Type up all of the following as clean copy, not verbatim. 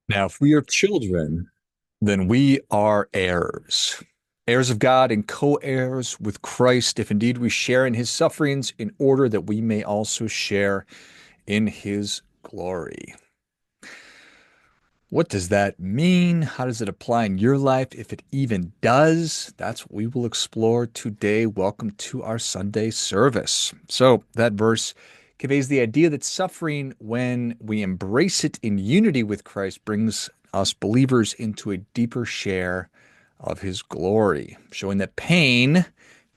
Now, if we are children, then we are heirs, heirs of God and co-heirs with Christ, if indeed we share in his sufferings, in order that we may also share in his glory. What does that mean? How does it apply in your life, if it even does? That's what we will explore today. Welcome to our Sunday service. So, that verse conveys the idea that suffering, when we embrace it in unity with Christ, brings us believers into a deeper share of his glory, showing that pain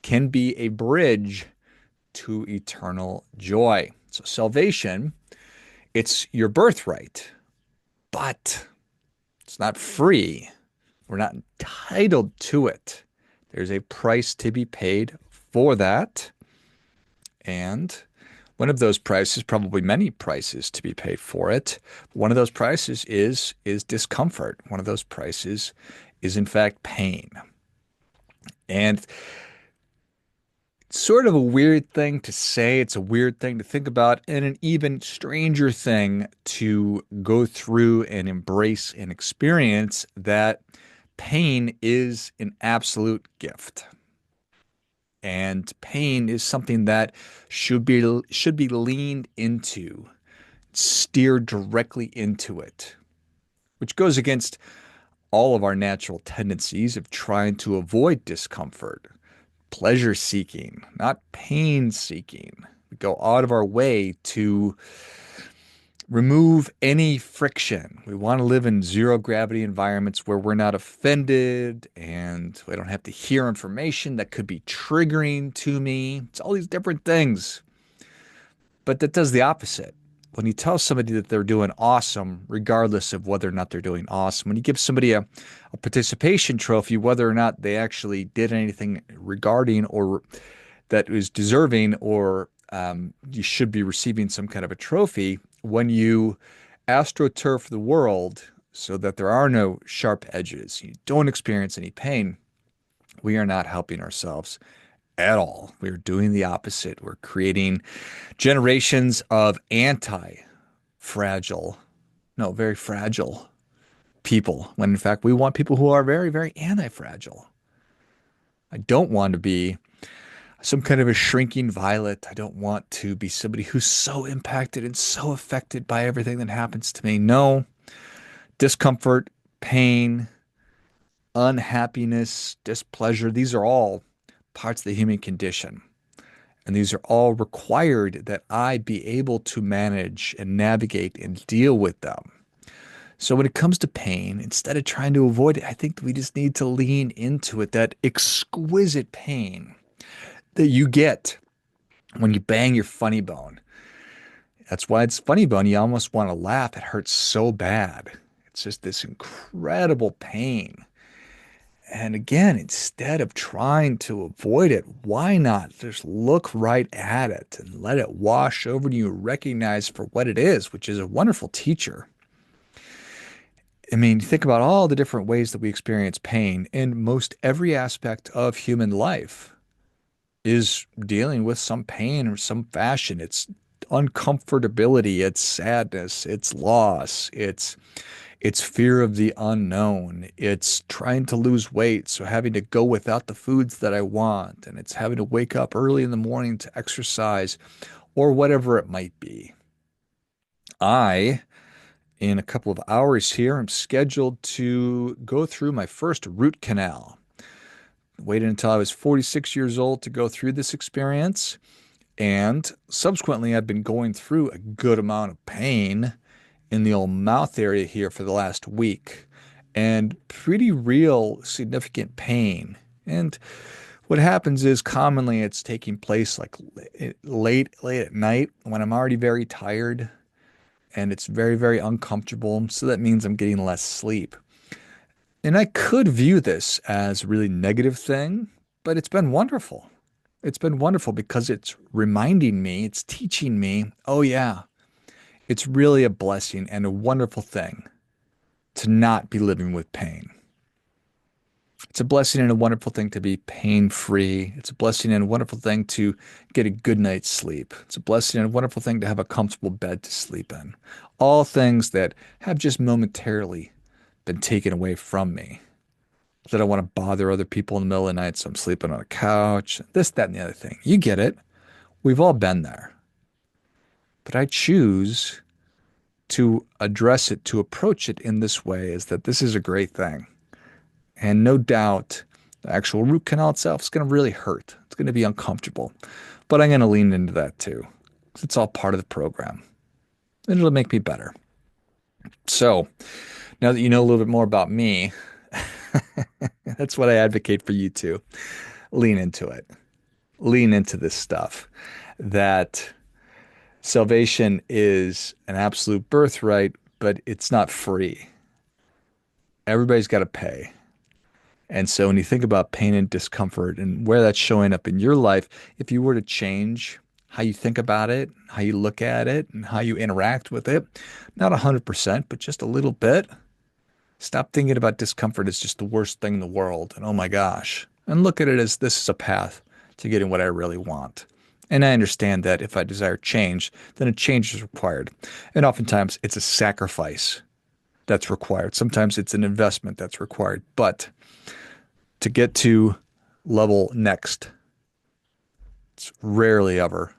can be a bridge to eternal joy. So, salvation, it's your birthright, but it's not free. We're not entitled to it. There's a price to be paid for that. And one of those prices, probably many prices to be paid for it. One of those prices is discomfort. One of those prices is in fact pain. And it's sort of a weird thing to say. It's a weird thing to think about, and an even stranger thing to go through and embrace and experience that pain is an absolute gift. And pain is something that should be leaned into, steered directly into it, which goes against all of our natural tendencies of trying to avoid discomfort, pleasure seeking, not pain seeking. We go out of our way to remove any friction. We want to live in zero gravity environments where we're not offended and we don't have to hear information that could be triggering to me. It's all these different things. But that does the opposite. When you tell somebody that they're doing awesome, regardless of whether or not they're doing awesome, when you give somebody a participation trophy, whether or not they actually did anything regarding or that is deserving, or you should be receiving some kind of a trophy, when you astroturf the world so that there are no sharp edges, you don't experience any pain, we are not helping ourselves at all. We're doing the opposite. We're creating generations of anti-fragile, no, very fragile people, when in fact we want people who are very, very anti-fragile. I don't want to be some kind of a shrinking violet. I don't want to be somebody who's so impacted and so affected by everything that happens to me. No, discomfort, pain, unhappiness, displeasure, these are all parts of the human condition. And these are all required that I be able to manage and navigate and deal with them. So when it comes to pain, instead of trying to avoid it, I think we just need to lean into it, that exquisite pain that you get when you bang your funny bone. That's why it's funny bone. You almost want to laugh. It hurts so bad. It's just this incredible pain. And again, instead of trying to avoid it, why not just look right at it and let it wash over you, recognize for what it is, which is a wonderful teacher. I mean, think about all the different ways that we experience pain, and most every aspect of human life is dealing with some pain or some fashion. It's uncomfortability, it's sadness, it's loss, it's fear of the unknown, it's trying to lose weight, so having to go without the foods that I want, and it's having to wake up early in the morning to exercise or whatever it might be. I, in a couple of hours here, I'm scheduled to go through my first root canal. Waited until I was 46 years old to go through this experience. And subsequently, I've been going through a good amount of pain in the old mouth area here for the last week, and pretty real significant pain. And what happens is commonly it's taking place like late at night when I'm already very tired and it's very, very uncomfortable. So that means I'm getting less sleep. And I could view this as a really negative thing, but it's been wonderful. It's been wonderful because it's reminding me, it's teaching me, oh yeah, it's really a blessing and a wonderful thing to not be living with pain. It's a blessing and a wonderful thing to be pain-free. It's a blessing and a wonderful thing to get a good night's sleep. It's a blessing and a wonderful thing to have a comfortable bed to sleep in. All things that have just momentarily been taken away from me. That I don't want to bother other people in the middle of the night, so I'm sleeping on a couch, this, that, and the other thing. You get it. We've all been there. But I choose to address it, to approach it in this way, is that this is a great thing. And no doubt, the actual root canal itself is going to really hurt. It's going to be uncomfortable. But I'm going to lean into that too, because it's all part of the program. And it'll make me better. So now that you know a little bit more about me, that's what I advocate for you to lean into it. Lean into this stuff. That salvation is an absolute birthright, but it's not free. Everybody's got to pay. And so when you think about pain and discomfort and where that's showing up in your life, if you were to change how you think about it, how you look at it, and how you interact with it, not 100%, but just a little bit, stop thinking about discomfort as just the worst thing in the world. And oh my gosh. And look at it as this is a path to getting what I really want. And I understand that if I desire change, then a change is required. And oftentimes it's a sacrifice that's required. Sometimes it's an investment that's required. But to get to level next, it's rarely ever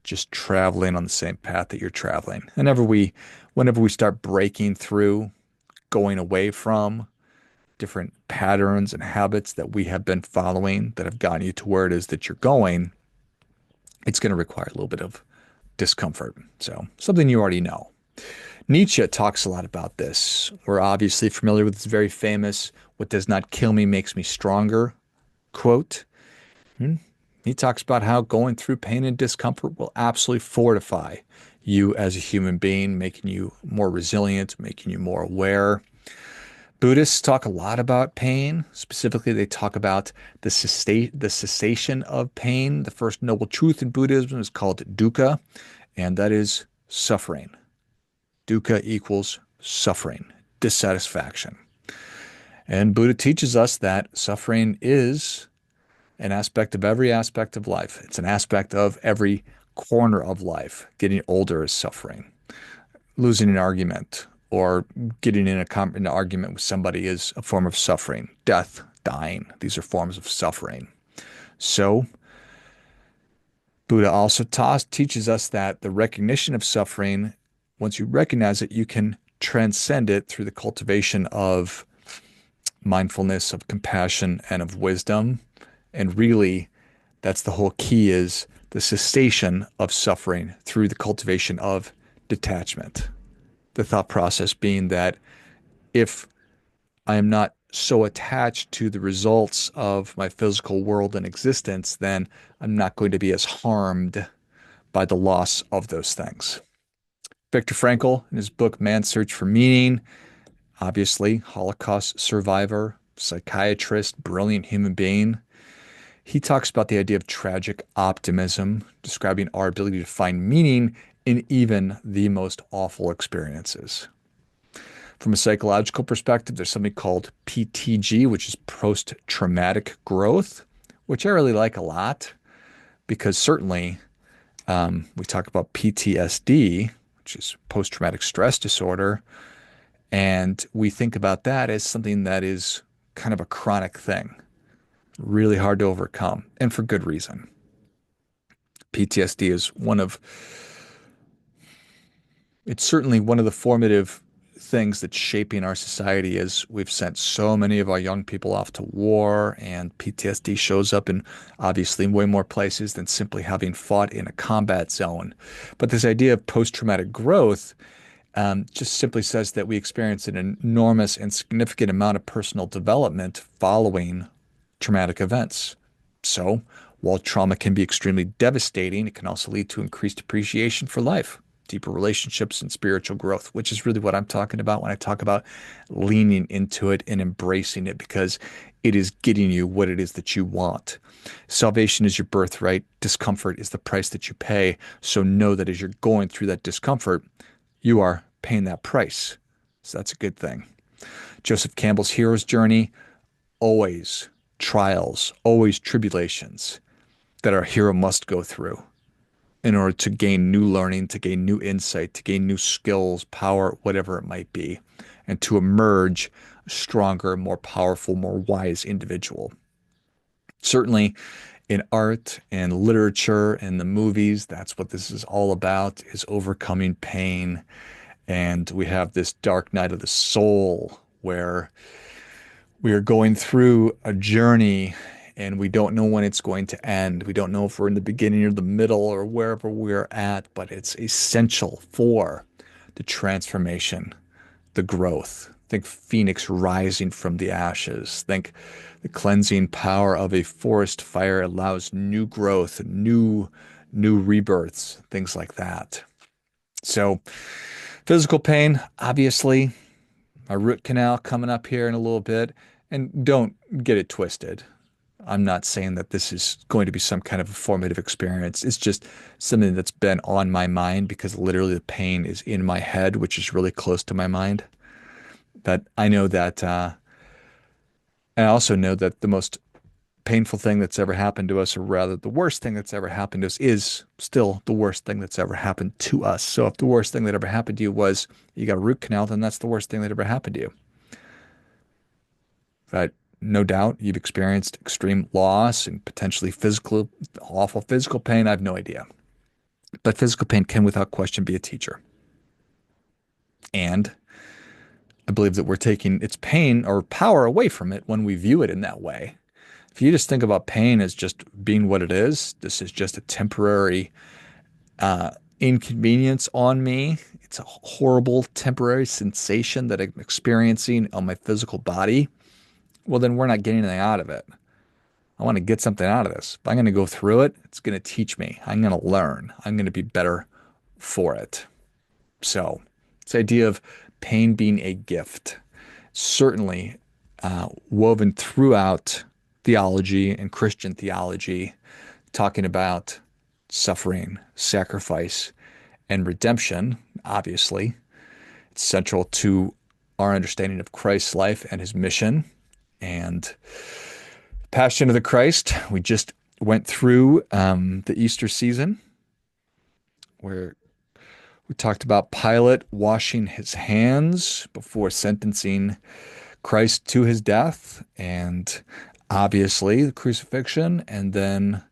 just traveling on the same path that you're traveling. Whenever we start breaking through, going away from different patterns and habits that we have been following that have gotten you to where it is that you're going, it's going to require a little bit of discomfort. So something you already know. Nietzsche talks a lot about this. We're obviously familiar with this very famous, "What does not kill me makes me stronger" quote. He talks about how going through pain and discomfort will absolutely fortify you as a human being, making you more resilient, making you more aware. Buddhists talk a lot about pain. Specifically, they talk about the cessation of pain. The first noble truth in Buddhism is called dukkha, and that is suffering. Dukkha equals suffering, dissatisfaction. And Buddha teaches us that suffering is an aspect of every aspect of life. It's an aspect of every corner of life. Getting older is suffering. Losing an argument or getting in an argument with somebody is a form of suffering. Death, dying, these are forms of suffering. So Buddha also teaches us that the recognition of suffering, once you recognize it, you can transcend it through the cultivation of mindfulness, of compassion, and of wisdom. And really, that's the whole key, is the cessation of suffering through the cultivation of detachment. The thought process being that if I am not so attached to the results of my physical world and existence, then I'm not going to be as harmed by the loss of those things. Viktor Frankl, in his book Man's Search for Meaning, obviously Holocaust survivor, psychiatrist, brilliant human being, he talks about the idea of tragic optimism, describing our ability to find meaning in even the most awful experiences. From a psychological perspective, there's something called PTG, which is post-traumatic growth, which I really like a lot because certainly we talk about PTSD, which is post-traumatic stress disorder, and we think about that as something that is kind of a chronic thing, really hard to overcome, and for good reason. PTSD is it's certainly one of the formative things that's shaping our society, as we've sent so many of our young people off to war, and PTSD shows up in obviously way more places than simply having fought in a combat zone. But this idea of post-traumatic growth just simply says that we experience an enormous and significant amount of personal development following traumatic events. So, while trauma can be extremely devastating, it can also lead to increased appreciation for life, deeper relationships, and spiritual growth, which is really what I'm talking about when I talk about leaning into it and embracing it, because it is getting you what it is that you want. Salvation is your birthright. Discomfort is the price that you pay. So know that as you're going through that discomfort, you are paying that price. So that's a good thing. Joseph Campbell's hero's journey, always trials, always tribulations that our hero must go through in order to gain new learning, to gain new insight, to gain new skills, power, whatever it might be, and to emerge a stronger, more powerful, more wise individual. Certainly in art and literature and the movies, that's what this is all about, is overcoming pain. And we have this dark night of the soul where we are going through a journey and we don't know when it's going to end. We don't know if we're in the beginning or the middle or wherever we're at, but it's essential for the transformation, the growth. Think phoenix rising from the ashes. Think the cleansing power of a forest fire allows new growth, new rebirths, things like that. So physical pain, obviously, my root canal coming up here in a little bit. And don't get it twisted. I'm not saying that this is going to be some kind of a formative experience. It's just something that's been on my mind because literally the pain is in my head, which is really close to my mind. But I know that, I also know that the most painful thing that's ever happened to us, or rather the worst thing that's ever happened to us, is still the worst thing that's ever happened to us. So if the worst thing that ever happened to you was you got a root canal, then that's the worst thing that ever happened to you. But no doubt you've experienced extreme loss and potentially physical, awful physical pain. I have no idea. But physical pain can, without question, be a teacher. And I believe that we're taking its pain or power away from it when we view it in that way. If you just think about pain as just being what it is, this is just a temporary inconvenience on me. It's a horrible temporary sensation that I'm experiencing on my physical body. Well, then we're not getting anything out of it. I want to get something out of this. If I'm going to go through it, it's going to teach me. I'm going to learn. I'm going to be better for it. So, this idea of pain being a gift, certainly woven throughout theology and Christian theology, talking about suffering, sacrifice, and redemption. Obviously, it's central to our understanding of Christ's life and his mission. And Passion of the Christ, we just went through the Easter season where we talked about Pilate washing his hands before sentencing Christ to his death, and obviously the crucifixion, and then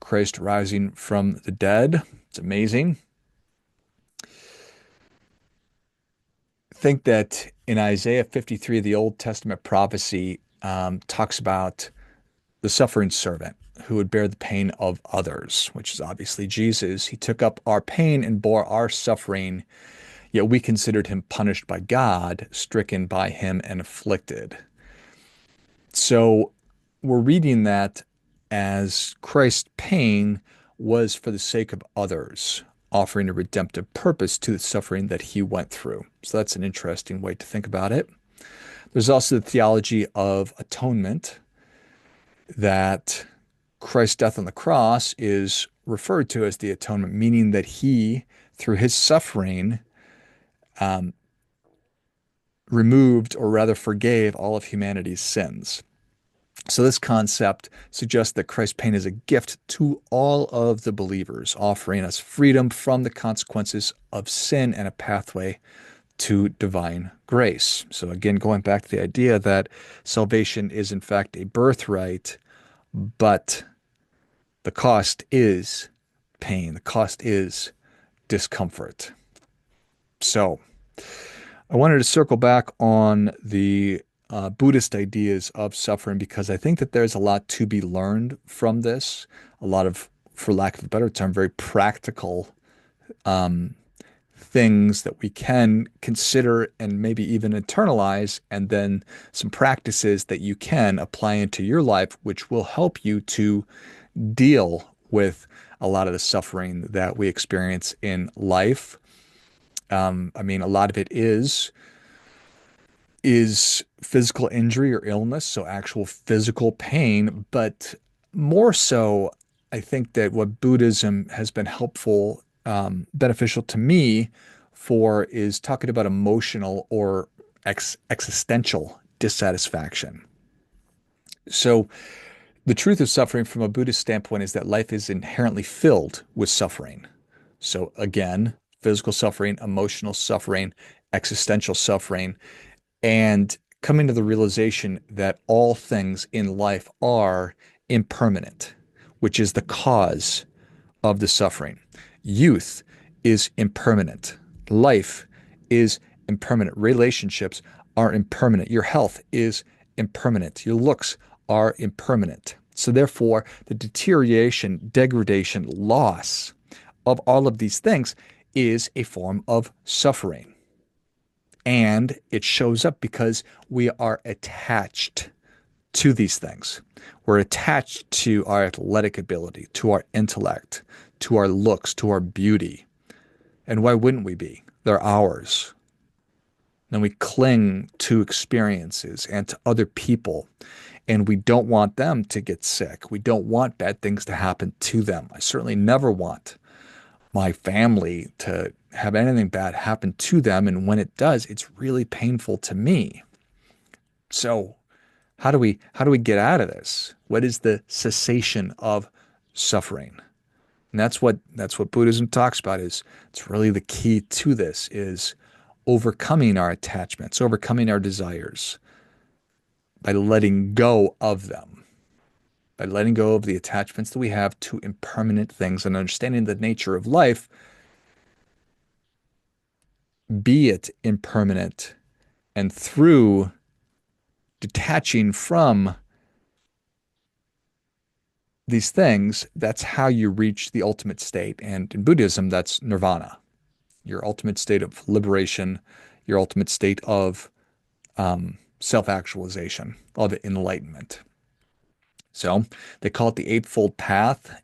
Christ rising from the dead. It's amazing. Think that in Isaiah 53, the Old Testament prophecy talks about the suffering servant who would bear the pain of others, which is obviously Jesus. He took up our pain and bore our suffering, yet we considered him punished by God, stricken by him, and afflicted. So we're reading that as Christ's pain was for the sake of others, offering a redemptive purpose to the suffering that he went through. So that's an interesting way to think about it. There's also the theology of atonement, that Christ's death on the cross is referred to as the atonement, meaning that he, through his suffering, um, removed or rather forgave all of humanity's sins. So this concept suggests that Christ's pain is a gift to all of the believers, offering us freedom from the consequences of sin and a pathway to divine grace. So again, going back to the idea that salvation is in fact a birthright, but the cost is pain. The cost is discomfort. So I wanted to circle back on the Buddhist ideas of suffering because I think that there's a lot to be learned from this. A lot of, for lack of a better term, very practical things that we can consider and maybe even internalize, and then some practices that you can apply into your life, which will help you to deal with a lot of the suffering that we experience in life. I mean, a lot of it is physical injury or illness, so actual physical pain, but more so, I think that what Buddhism has been helpful, beneficial to me for is talking about emotional or existential dissatisfaction. So, the truth of suffering from a Buddhist standpoint is that life is inherently filled with suffering. So, again, physical suffering, emotional suffering, existential suffering, and coming to the realization that all things in life are impermanent, which is the cause of the suffering. Youth is impermanent. Life is impermanent. Relationships are impermanent. Your health is impermanent. Your looks are impermanent. So, therefore, the deterioration, degradation, loss of all of these things is a form of suffering. And it shows up because we are attached to these things. We're attached to our athletic ability, to our intellect, to our looks, to our beauty. And why wouldn't we be? They're ours. Then we cling to experiences and to other people, and we don't want them to get sick. We don't want bad things to happen to them. I certainly never want my family to have anything bad happen to them. And when it does, it's really painful to me. So how do we get out of this? What is the cessation of suffering? And that's what Buddhism talks about is it's really the key to this is overcoming our attachments, overcoming our desires by letting go of them, by letting go of the attachments that we have to impermanent things and understanding the nature of life, be it impermanent, and through detaching from these things, that's how you reach the ultimate state. And in Buddhism, that's nirvana, your ultimate state of liberation, your ultimate state of self-actualization, of enlightenment. So they call it the eightfold path,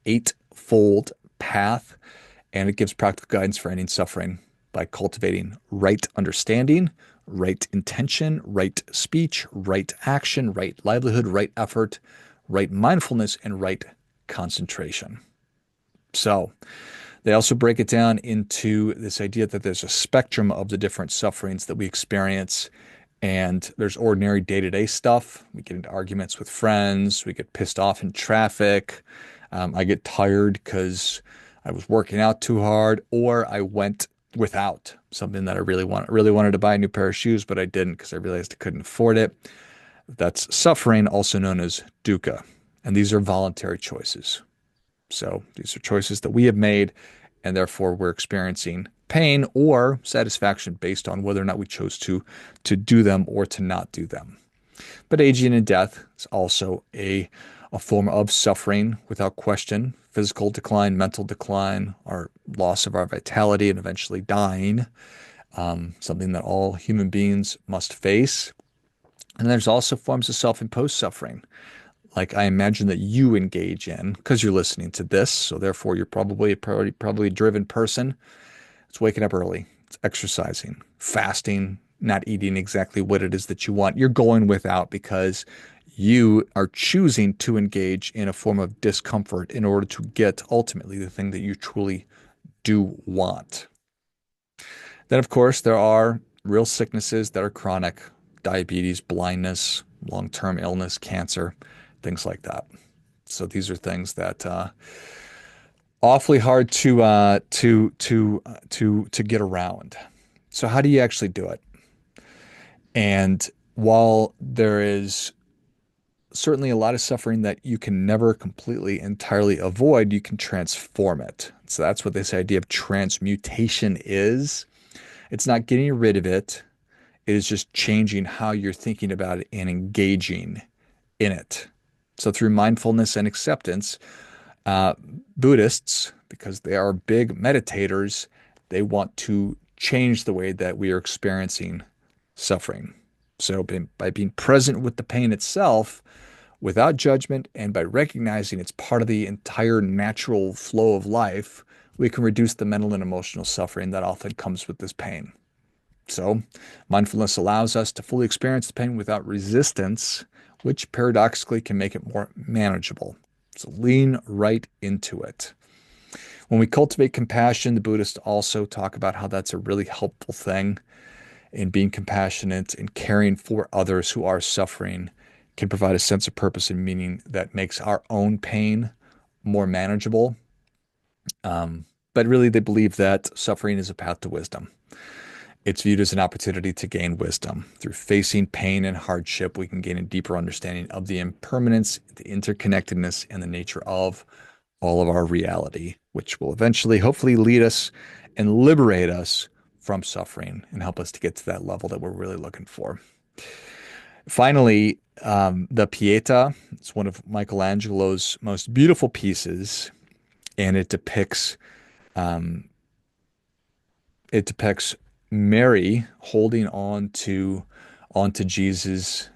and it gives practical guidance for ending suffering by cultivating right understanding, right intention, right speech, right action, right livelihood, right effort, right mindfulness, and right concentration. So they also break it down into this idea that there's a spectrum of the different sufferings that we experience. And there's ordinary day-to-day stuff. We get into arguments with friends. We get pissed off in traffic. I get tired because I was working out too hard, or I went without something that I really wanted to buy a new pair of shoes, but I didn't because I realized I couldn't afford it. That's suffering, also known as dukkha. And these are voluntary choices. So these are choices that we have made, and therefore we're experiencing pain or satisfaction based on whether or not we chose to do them or to not do them. But aging and death is also a form of suffering without question. Physical decline, mental decline, our loss of our vitality, and eventually dying, something that all human beings must face. And there's also forms of self-imposed suffering, like I imagine that you engage in because you're listening to this. So therefore, you're probably a driven person. It's waking up early, it's exercising, fasting, not eating exactly what it is that you want. You're going without because you are choosing to engage in a form of discomfort in order to get ultimately the thing that you truly do want. Then, of course, there are real sicknesses that are chronic: diabetes, blindness, long-term illness, cancer, things like that. So these are things that awfully hard to get around. So how do you actually do it? And while there is certainly a lot of suffering that you can never completely entirely avoid, you can transform it. So that's what this idea of transmutation is. It's not getting rid of it. It is just changing how you're thinking about it and engaging in it. So through mindfulness and acceptance, uh, Buddhists, because they are big meditators, they want to change the way that we are experiencing suffering. So by being present with the pain itself, without judgment, and by recognizing it's part of the entire natural flow of life, we can reduce the mental and emotional suffering that often comes with this pain. So, mindfulness allows us to fully experience the pain without resistance, which paradoxically can make it more manageable. So, lean right into it. When we cultivate compassion, the Buddhists also talk about how that's a really helpful thing in being compassionate and caring for others who are suffering can provide a sense of purpose and meaning that makes our own pain more manageable. But really, they believe that suffering is a path to wisdom. It's viewed as an opportunity to gain wisdom. Through facing pain and hardship, we can gain a deeper understanding of the impermanence, the interconnectedness, and the nature of all of our reality, which will eventually, hopefully, lead us and liberate us from suffering and help us to get to that level that we're really looking for. Finally, the Pieta. It's one of Michelangelo's most beautiful pieces, and um, it depicts Mary holding on to onto Jesus'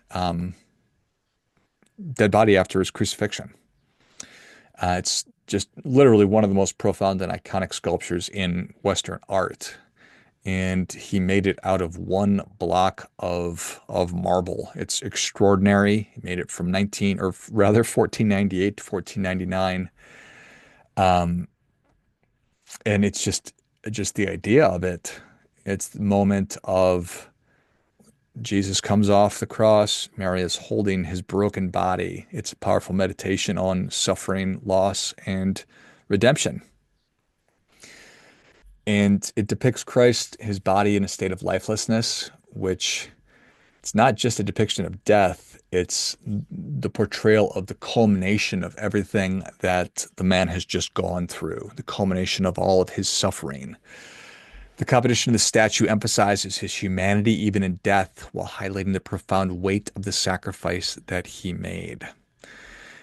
dead body after his crucifixion. It's just literally one of the most profound and iconic sculptures in Western art. And he made it out of one block of marble. It's extraordinary. He made it from 19 or rather 1498 to 1499. Um, and it's just the idea of it. It's the moment of Jesus comes off the cross. Mary is holding his broken body. It's a powerful meditation on suffering, loss, and redemption. And it depicts Christ, his body in a state of lifelessness, which it's not just a depiction of death, it's the portrayal of the culmination of everything that the man has just gone through, the culmination of all of his suffering. The composition of the statue emphasizes his humanity even in death while highlighting the profound weight of the sacrifice that he made.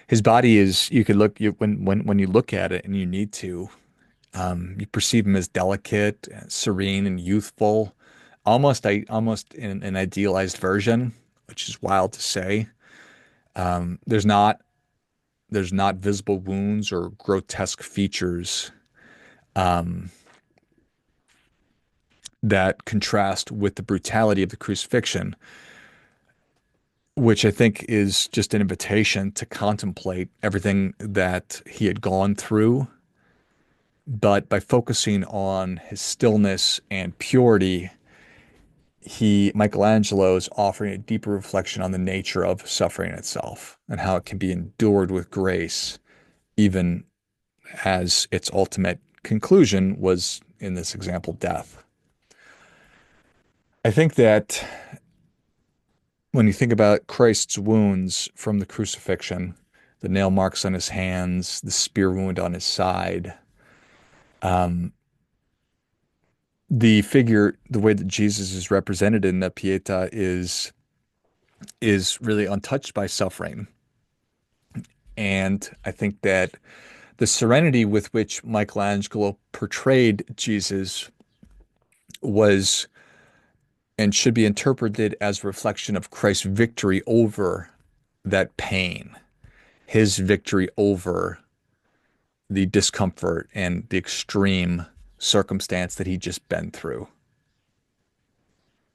His body is, you could look, when you look at it and you need to, you perceive him as delicate, serene, and youthful, almost in an idealized version, which is wild to say. Um, there's not there's not visible wounds or grotesque features um, that contrast with the brutality of the crucifixion, which I think is just an invitation to contemplate everything that he had gone through. But by focusing on his stillness and purity, Michelangelo is offering a deeper reflection on the nature of suffering itself and how it can be endured with grace, even as its ultimate conclusion was, in this example, death. I think that when you think about Christ's wounds from the crucifixion, the nail marks on his hands, the spear wound on his side, um, the way that Jesus is represented in the Pietà is really untouched by suffering. And I think that the serenity with which Michelangelo portrayed Jesus was and should be interpreted as a reflection of Christ's victory over that pain, his victory over the discomfort and the extreme circumstance that he'd just been through,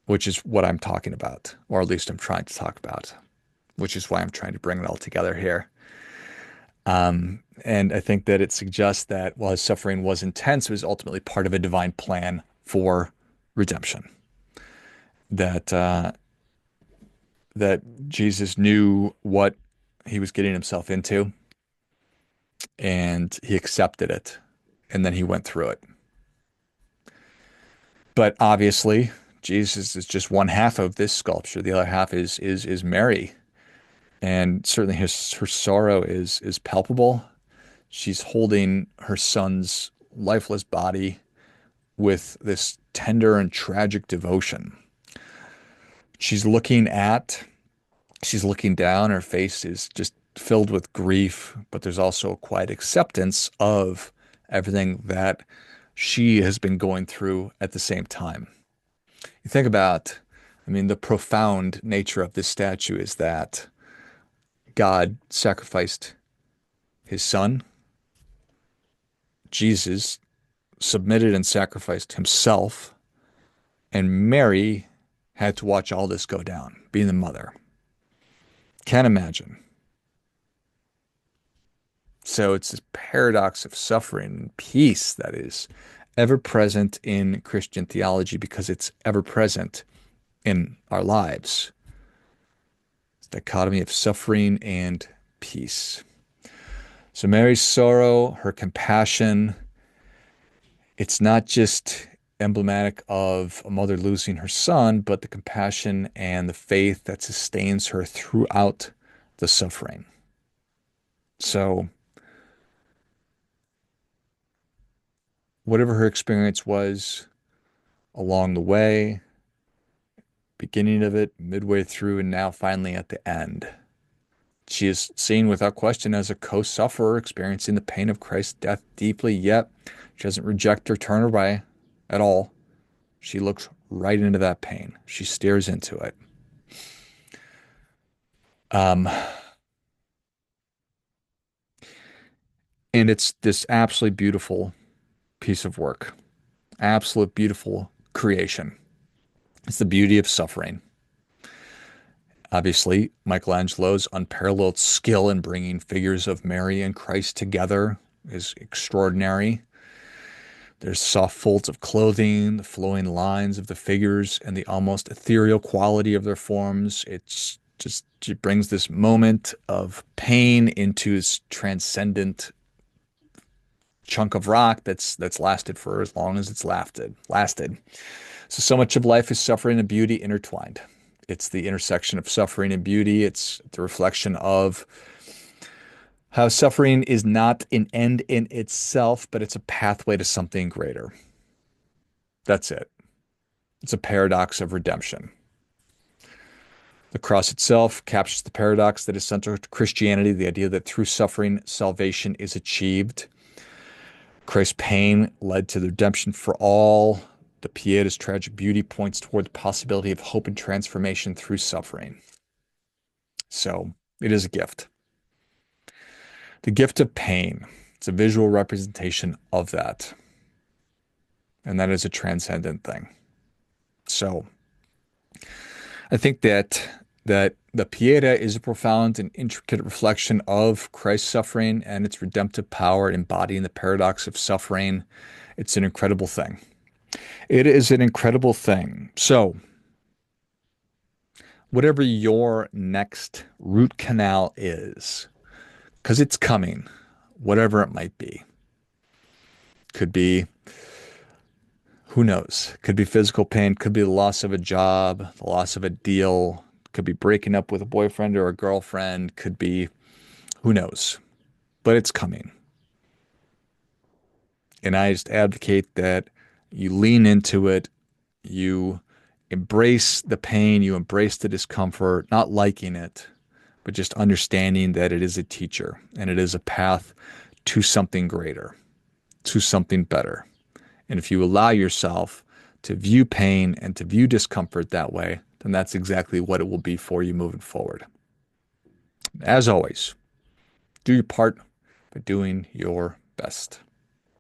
which is what I'm talking about, or at least I'm trying to talk about, which is why I'm trying to bring it all together here. And I think that it suggests that while his suffering was intense, it was ultimately part of a divine plan for redemption. That that Jesus knew what he was getting himself into, and he accepted it, and then he went through it. But obviously, Jesus is just one half of this sculpture. The other half is Mary, and certainly her sorrow is palpable. She's holding her son's lifeless body with this tender and tragic devotion. She's looking at, she's looking down. Her face is just filled with grief, but there's also a quiet acceptance of everything that she has been going through at the same time. You think about, I mean, the profound nature of this statue is that God sacrificed his son. Jesus submitted and sacrificed himself, and Mary had to watch all this go down, being the mother. Can't imagine. So it's this paradox of suffering and peace that is ever present in Christian theology because it's ever present in our lives. Dichotomy of suffering and peace. So Mary's sorrow, her compassion, it's not just emblematic of a mother losing her son, but the compassion and the faith that sustains her throughout the suffering. So whatever her experience was along the way, beginning of it, midway through, and now finally at the end, she is seen without question as a co-sufferer experiencing the pain of Christ's death deeply, yet she doesn't reject or turn away at all. She looks right into that pain. She stares into it. Um, and it's this absolutely beautiful piece of work, absolute beautiful creation. It's the beauty of suffering. Obviously, Michelangelo's unparalleled skill in bringing figures of Mary and Christ together is extraordinary. There's soft folds of clothing, the flowing lines of the figures, and the almost ethereal quality of their forms. It brings this moment of pain into this transcendent chunk of rock that's lasted for as long as it's lasted. So much of life is suffering and beauty intertwined. It's the intersection of suffering and beauty. It's the reflection of how suffering is not an end in itself, but it's a pathway to something greater. That's it. It's a paradox of redemption. The cross itself captures the paradox that is central to Christianity, the idea that through suffering, salvation is achieved. Christ's pain led to the redemption for all. The Pieta's tragic beauty points toward the possibility of hope and transformation through suffering. So it is a gift. The gift of pain. It's a visual representation of that. And that is a transcendent thing. So I think that the Pieta is a profound and intricate reflection of Christ's suffering and its redemptive power, embodying the paradox of suffering. It's an incredible thing. It is an incredible thing. So, whatever your next root canal is, because it's coming, whatever it might be, could be, who knows? Could be physical pain, could be the loss of a job, the loss of a deal, could be breaking up with a boyfriend or a girlfriend, could be, who knows? But it's coming. And I just advocate that you lean into it, you embrace the pain, you embrace the discomfort, not liking it, but just understanding that it is a teacher and it is a path to something greater, to something better. And if you allow yourself to view pain and to view discomfort that way, then that's exactly what it will be for you moving forward. As always, do your part by doing your best.